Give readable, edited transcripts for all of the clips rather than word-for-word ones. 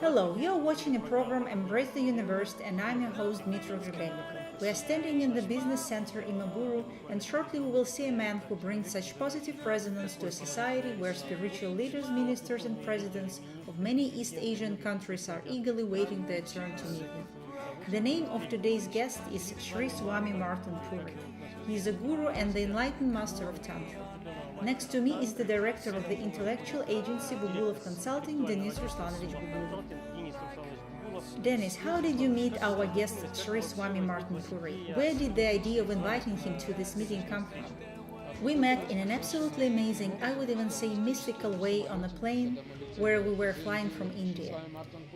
Hello, you're watching a program Embrace the Universe, and I'm your host Dmitry Gribenko. We are standing in the business center in Maburu, and shortly we will see a man who brings such positive resonance to a society where spiritual leaders, ministers and presidents of many East Asian countries are eagerly waiting their turn to meet him. The name of today's guest is Sri Swami Maartandpuri. He is a guru and the enlightened master of Tantra. Next to me is the director of the intellectual agency Bugulov Consulting, Denis Ruslanovich Bugulov. Denis, how did you meet our guest Sri Swami Maartandpuri? Where did the idea of inviting him to this meeting come from? We met in an absolutely amazing, I would even say mystical way on a plane where we were flying from India.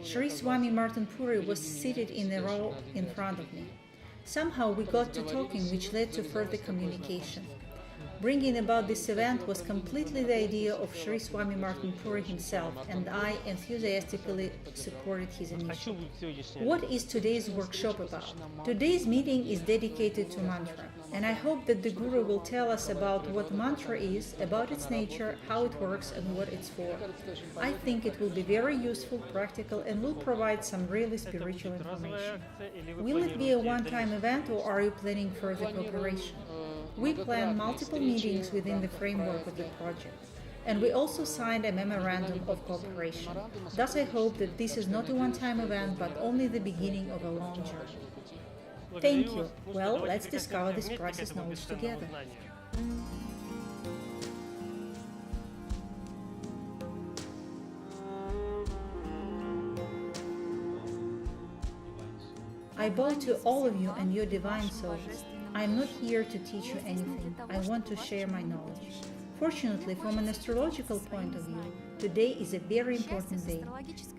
Sri Swami Maartandpuri was seated in a row in front of me. Somehow we got to talking, which led to further communication. Bringing about this event was completely the idea of Sri Swami Maartandpuri himself, and I enthusiastically supported his initiative. What is today's workshop about? Today's meeting is dedicated to mantra, and I hope that the Guru will tell us about what mantra is, about its nature, how it works, and what it's for. I think it will be very useful, practical, and will provide some really spiritual information. Will it be a one-time event, or are you planning further cooperation? We plan multiple meetings within the framework of the project, and we also signed a memorandum of cooperation. Thus, I hope that this is not a one-time event, but only the beginning of a long journey. Thank you. Well, let's discover this precious knowledge together. I bow to all of you and your divine souls. I am not here to teach you anything. I want to share my knowledge. Fortunately, from an astrological point of view, today is a very important day.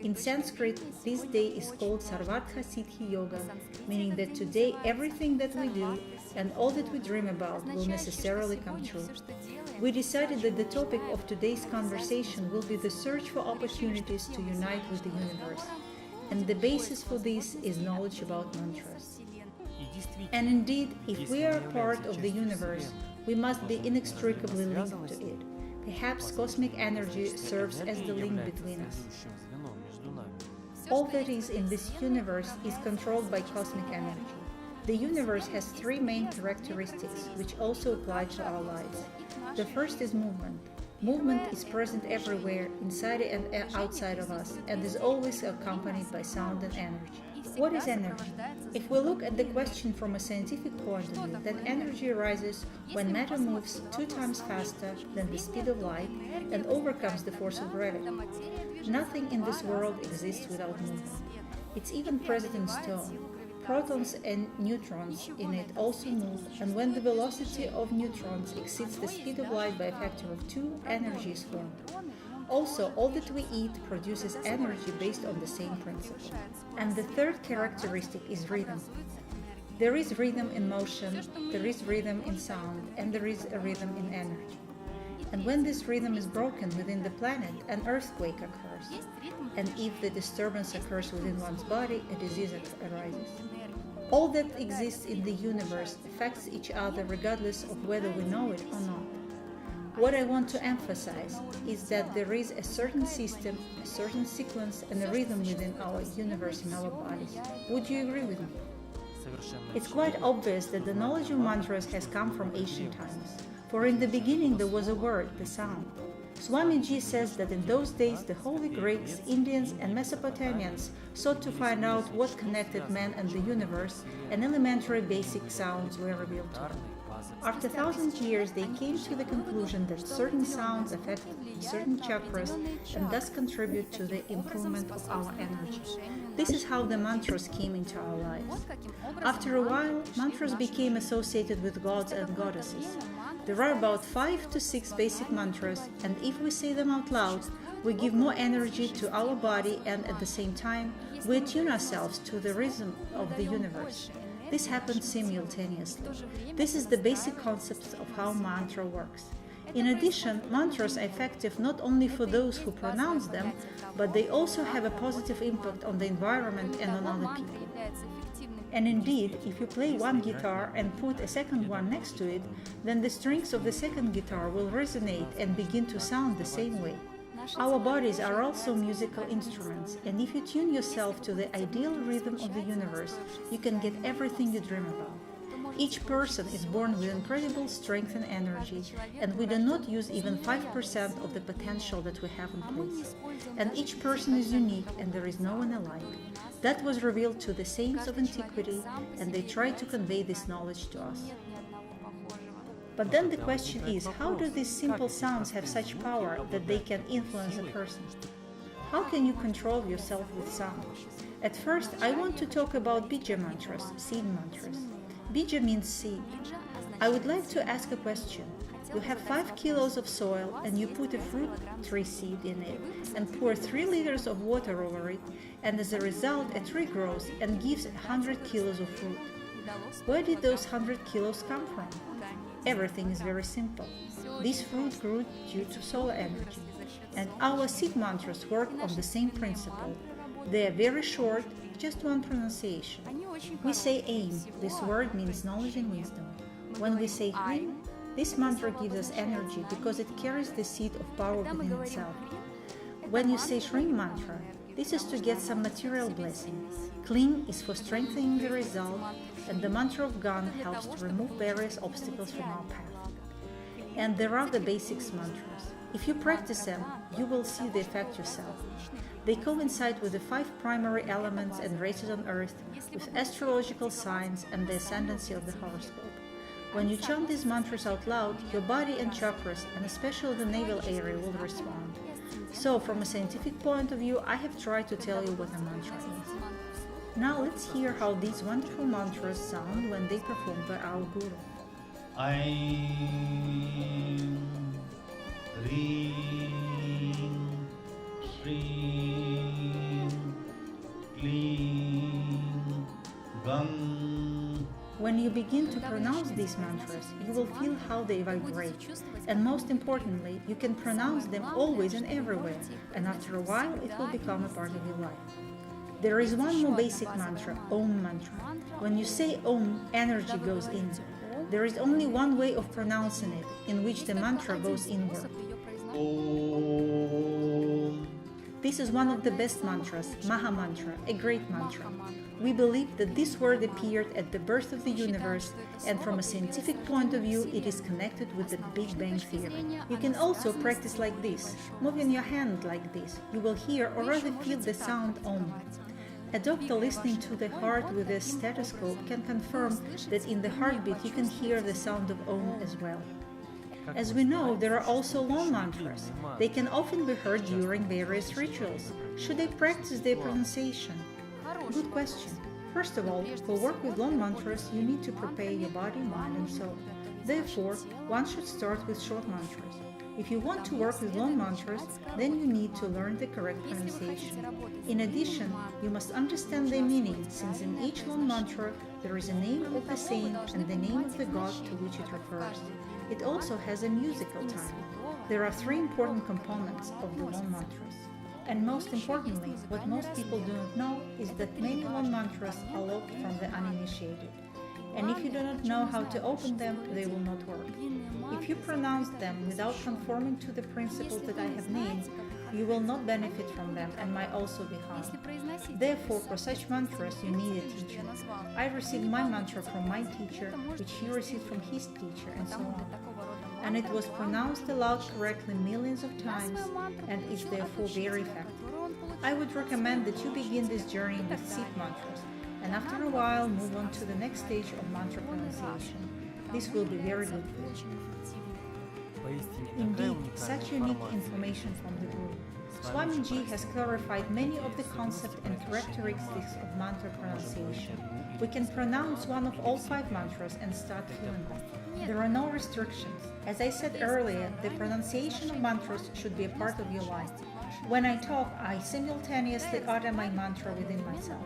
In Sanskrit, this day is called Sarvartha Siddhi Yoga, meaning that today everything that we do and all that we dream about will necessarily come true. We decided that the topic of today's conversation will be the search for opportunities to unite with the universe. And the basis for this is knowledge about mantras. And indeed, if we are part of the universe, we must be inextricably linked to it. Perhaps cosmic energy serves as the link between us. All that is in this universe is controlled by cosmic energy. The universe has three main characteristics, which also apply to our lives. The first is movement. Movement is present everywhere, inside and outside of us, and is always accompanied by sound and energy. What is energy? If we look at the question from a scientific point of view, then energy arises when matter moves 2 times faster than the speed of light and overcomes the force of gravity. Nothing in this world exists without movement. It's even present in stone. Protons and neutrons in it also move, and when the velocity of neutrons exceeds the speed of light by a factor of 2, energy is formed. Also, all that we eat produces energy based on the same principle. And the third characteristic is rhythm. There is rhythm in motion, there is rhythm in sound, and there is a rhythm in energy. And when this rhythm is broken within the planet, an earthquake occurs. And if the disturbance occurs within one's body, a disease arises. All that exists in the universe affects each other regardless of whether we know it or not. What I want to emphasize is that there is a certain system, a certain sequence, and a rhythm within our universe and our bodies. Would you agree with me? It's quite obvious that the knowledge of mantras has come from ancient times. For in the beginning there was a word, the sound. Swamiji says that in those days the holy Greeks, Indians and Mesopotamians sought to find out what connected man and the universe, and elementary basic sounds were revealed to them. After 1,000 years, they came to the conclusion that certain sounds affect certain chakras and thus contribute to the improvement of our energy. This is how the mantras came into our lives. After a while, mantras became associated with gods and goddesses. There are about 5 to 6 basic mantras, and if we say them out loud, we give more energy to our body, and at the same time, we attune ourselves to the rhythm of the universe. This happens simultaneously. This is the basic concept of how mantra works. In addition, mantras are effective not only for those who pronounce them, but they also have a positive impact on the environment and on other people. And indeed, if you play one guitar and put a second one next to it, then the strings of the second guitar will resonate and begin to sound the same way. Our bodies are also musical instruments, and if you tune yourself to the ideal rhythm of the universe, you can get everything you dream about. Each person is born with incredible strength and energy, and we do not use even 5% of the potential that we have in place. And each person is unique, and there is no one alike. That was revealed to the saints of antiquity, and they tried to convey this knowledge to us. But then the question is, how do these simple sounds have such power that they can influence a person? How can you control yourself with sound? At first, I want to talk about bija mantras, seed mantras. Bija means seed. I would like to ask a question. You have 5 kilos of soil and you put a fruit tree seed in it and pour 3 liters of water over it, and as a result a tree grows and gives 100 kilos of fruit. Where did those 100 kilos come from? Everything is very simple. This fruit grew due to solar energy. And our seed mantras work on the same principle. They are very short, just one pronunciation. We say aim. This word means knowledge and wisdom. When we say Hrim, this mantra gives us energy because it carries the seed of power within itself. When you say Shrim mantra, this is to get some material blessing. Kling is for strengthening the result, and the mantra of Gan helps to remove various obstacles from our path. And there are the basics mantras. If you practice them, you will see the effect yourself. They coincide with the 5 primary elements and races on Earth, with astrological signs and the ascendancy of the horoscope. When you chant these mantras out loud, your body and chakras, and especially the navel area, will respond. So, from a scientific point of view, I have tried to tell you what a mantra is. Now let's hear how these wonderful mantras sound when they performed by our Guru. Aim, Reem, Shreem, Kleem, Gam. When you begin to pronounce these mantras, you will feel how they vibrate. And most importantly, you can pronounce them always and everywhere, and after a while it will become a part of your life. There is one more basic mantra, Om mantra. When you say Om, energy goes in. There is only one way of pronouncing it, in which the mantra goes inward. Om. This is one of the best mantras, Mahamantra, a great mantra. We believe that this word appeared at the birth of the universe, and from a scientific point of view, it is connected with the Big Bang Theory. You can also practice like this, moving your hand like this. You will hear or rather feel the sound Om. A doctor listening to the heart with a stethoscope can confirm that in the heartbeat you can hear the sound of Om as well. As we know, there are also long mantras. They can often be heard during various rituals. Should they practice their pronunciation? Good question. First of all, for work with long mantras, you need to prepare your body, mind and soul. Therefore, one should start with short mantras. If you want to work with long mantras, then you need to learn the correct pronunciation. In addition, you must understand their meaning, since in each long mantra there is a name of the saint and the name of the god to which it refers. It also has a musical time. There are 3 important components of the long mantras. And most importantly, what most people do not know is that many long mantras are locked from the uninitiated. And if you do not know how to open them, they will not work. If you pronounce them without conforming to the principles that I have named, you will not benefit from them and might also be harmed. Therefore, for such mantras, you need a teacher. I received my mantra from my teacher, which he received from his teacher, and so on. And it was pronounced aloud correctly millions of times, and is therefore very effective. I would recommend that you begin this journey with seed mantras, and after a while move on to the next stage of mantra pronunciation. This will be very good for you. Indeed, such unique information from the Guru. Swami has clarified many of the concepts and characteristics of mantra pronunciation. We can pronounce one of all 5 mantras and start feeling them. There are no restrictions. As I said earlier, the pronunciation of mantras should be a part of your life. When I talk, I simultaneously utter my mantra within myself.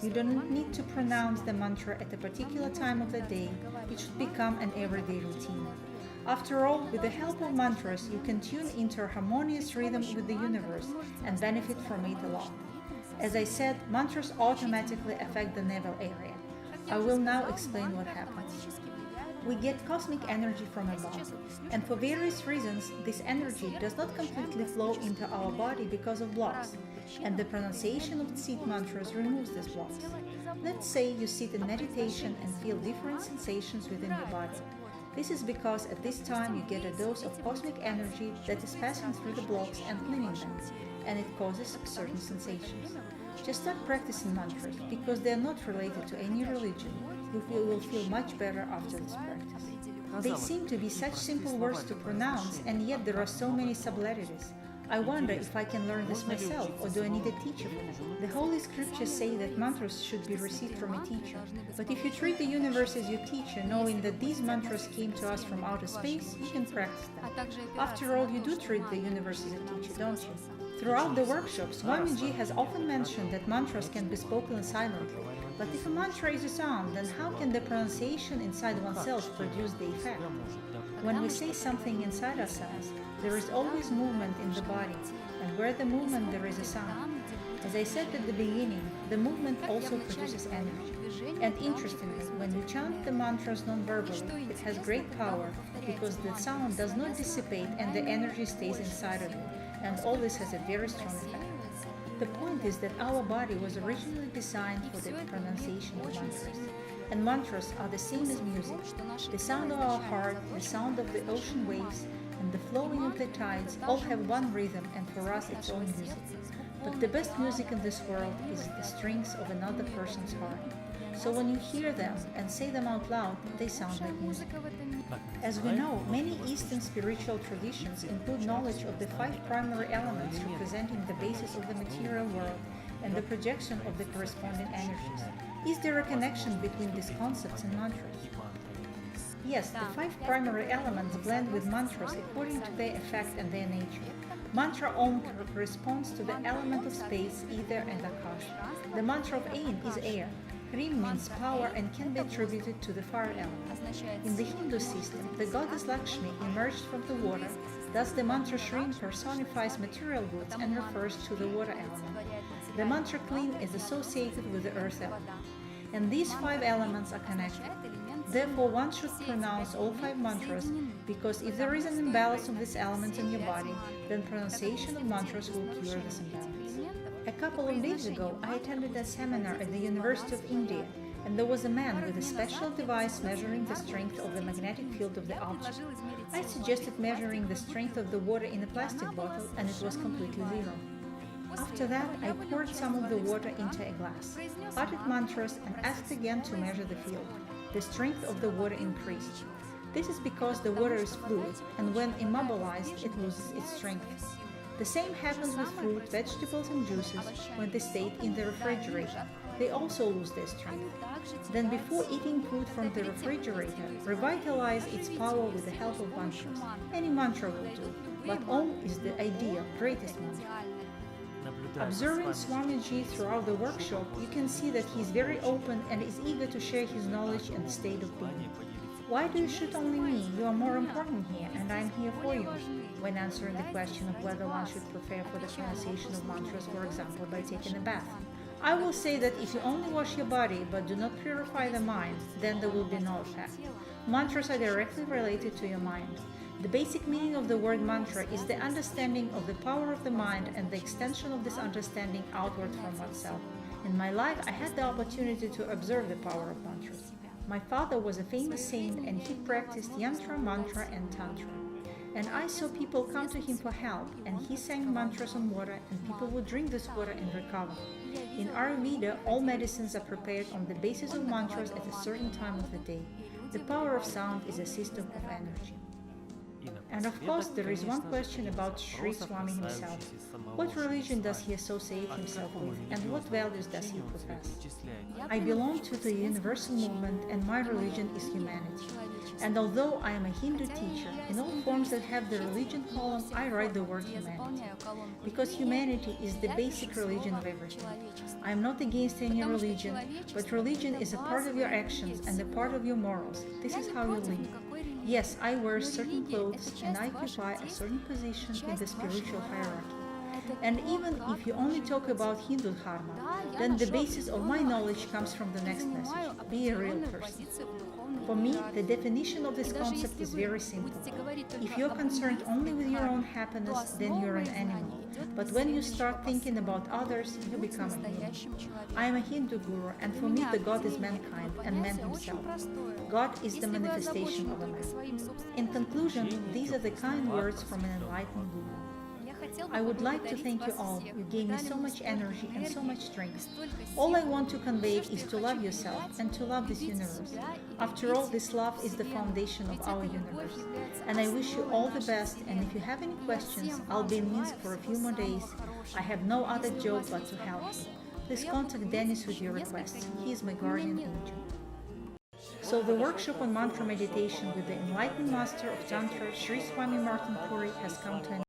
You don't need to pronounce the mantra at a particular time of the day. It should become an everyday routine. After all, with the help of mantras, you can tune into a harmonious rhythm with the universe and benefit from it a lot. As I said, mantras automatically affect the navel area. I will now explain what happens. We get cosmic energy from above, and for various reasons, this energy does not completely flow into our body because of blocks, and the pronunciation of seed mantras removes these blocks. Let's say you sit in meditation and feel different sensations within your body. This is because at this time you get a dose of cosmic energy that is passing through the blocks and cleaning them, and it causes certain sensations. Just start practicing mantras because they are not related to any religion. You will feel much better after this practice. They seem to be such simple words to pronounce, and yet there are so many subletities. I wonder if I can learn this myself, or do I need a teacher for that? The Holy Scriptures say that mantras should be received from a teacher. But if you treat the universe as your teacher, knowing that these mantras came to us from outer space, you can practice them. After all, you do treat the universe as a teacher, don't you? Throughout the workshops, Swami has often mentioned that mantras can be spoken silently. But if a mantra is a sound, then how can the pronunciation inside oneself produce the effect? When we say something inside ourselves, there is always movement in the body, and where the movement there is a sound. As I said at the beginning, the movement also produces energy. And interestingly, when you chant the mantras non-verbally, it has great power because the sound does not dissipate and the energy stays inside of you, and all this has a very strong effect. The point is that our body was originally designed for the pronunciation of mantras. And mantras are the same as music. The sound of our heart, the sound of the ocean waves, and the flowing of the tides all have one rhythm, and for us it's all music. But the best music in this world is the strings of another person's heart. So when you hear them and say them out loud, they sound like music. As we know, many Eastern spiritual traditions include knowledge of the 5 primary elements representing the basis of the material world and the projection of the corresponding energies. Is there a connection between these concepts and mantras? Yes, the 5 primary elements blend with mantras according to their effect and their nature. Mantra Om corresponds to the element of space, ether, and Akash. The mantra of Ain is air. Hrim means power and can be attributed to the fire element. In the Hindu system, the goddess Lakshmi emerged from the water, thus the mantra Shrim personifies material goods and refers to the water element. The mantra Clean is associated with the earth element. And these 5 elements are connected. Therefore, one should pronounce all 5 mantras, because if there is an imbalance of these elements in your body, then pronunciation of mantras will cure this imbalance. A couple of days ago, I attended a seminar at the University of India, and there was a man with a special device measuring the strength of the magnetic field of the object. I suggested measuring the strength of the water in a plastic bottle, and it was completely zero. After that, I poured some of the water into a glass, uttered mantras, and asked again to measure the field. The strength of the water increased. This is because the water is fluid, and when immobilized, it loses its strength. The same happens with fruit, vegetables, and juices when they stay in the refrigerator. They also lose their strength. Then before eating food from the refrigerator, revitalize its power with the help of mantras. Any mantra will do, but Om is the ideal, greatest mantra. Observing Swamiji throughout the workshop, you can see that he is very open and is eager to share his knowledge and state of being. Why do you shoot only me? You are more important here, and I am here for you. When answering the question of whether one should prepare for the pronunciation of mantras, for example, by taking a bath, I will say that if you only wash your body but do not purify the mind, then there will be no effect. Mantras are directly related to your mind. The basic meaning of the word mantra is the understanding of the power of the mind and the extension of this understanding outward from oneself. In my life, I had the opportunity to observe the power of mantras. My father was a famous saint, and he practiced yantra, mantra, and tantra. And I saw people come to him for help, and he sang mantras on water, and people would drink this water and recover. In Ayurveda, all medicines are prepared on the basis of mantras at a certain time of the day. The power of sound is a system of energy. And of course, there is one question about Sri Swami himself. What religion does he associate himself with, and what values does he profess? I belong to the universal movement, and my religion is humanity. And although I am a Hindu teacher, in all forms that have the religion column, I write the word humanity. Because humanity is the basic religion of everything. I am not against any religion, but religion is a part of your actions and a part of your morals. This is how you live. Yes, I wear certain clothes and I occupy a certain position in the spiritual hierarchy. And even if you only talk about Hindu dharma, then the basis of my knowledge comes from the next message: be a real person. For me, the definition of this concept is very simple. If you're concerned only with your own happiness, then you're an animal. But when you start thinking about others, you become a human. I am a Hindu guru, and for me the God is mankind and man himself. God is the manifestation of a man. In conclusion, these are the kind words from an enlightened guru. I would like to thank you all. You gave me so much energy and so much strength. All I want to convey is to love yourself and to love this universe. After all, this love is the foundation of our universe. And I wish you all the best, and if you have any questions, I'll be in Minsk for a few more days. I have no other job but to help you. Please contact Dennis with your requests. He is my guardian angel. So the workshop on mantra meditation with the enlightened master of Tantra, Sri Swami Maartandpuri, has come to an